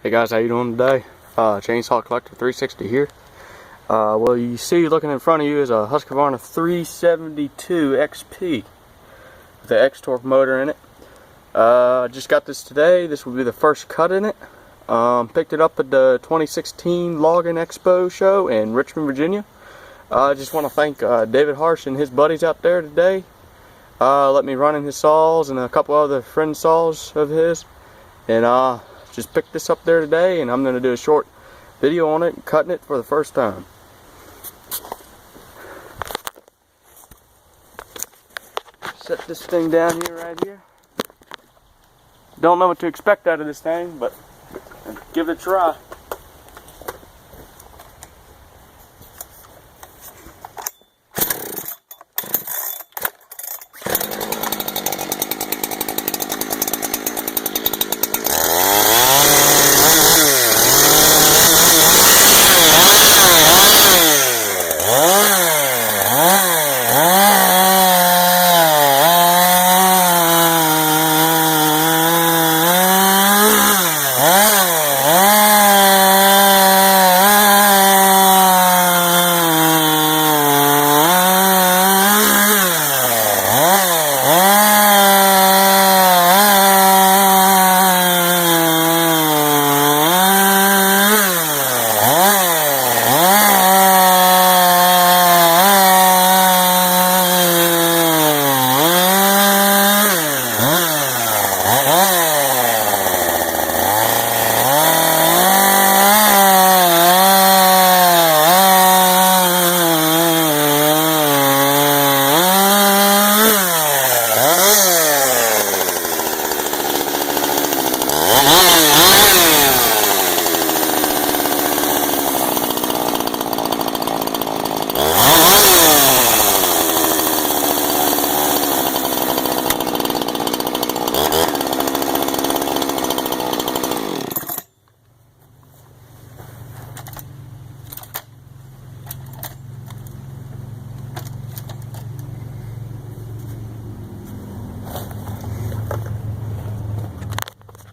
Hey guys, how you doing today? Chainsaw Collector 360 here. Well, you see looking in front of you is a Husqvarna 372 XP with the X-Torque motor in it. Just got this today. This will be the first cut in it. Picked it up at the 2016 Logging Expo show in Richmond, Virginia. I just want to thank David Harsh and his buddies out there today. Let me run in his saws and a couple other friend saws of his, and just picked this up there today, and I'm going to do a short video on it, cutting it for the first time. Set this thing down here, right here. Don't know what to expect out of this thing, but give it a try.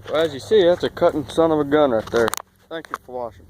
Well, as you see, that's a cutting son of a gun right there. Thank you for watching.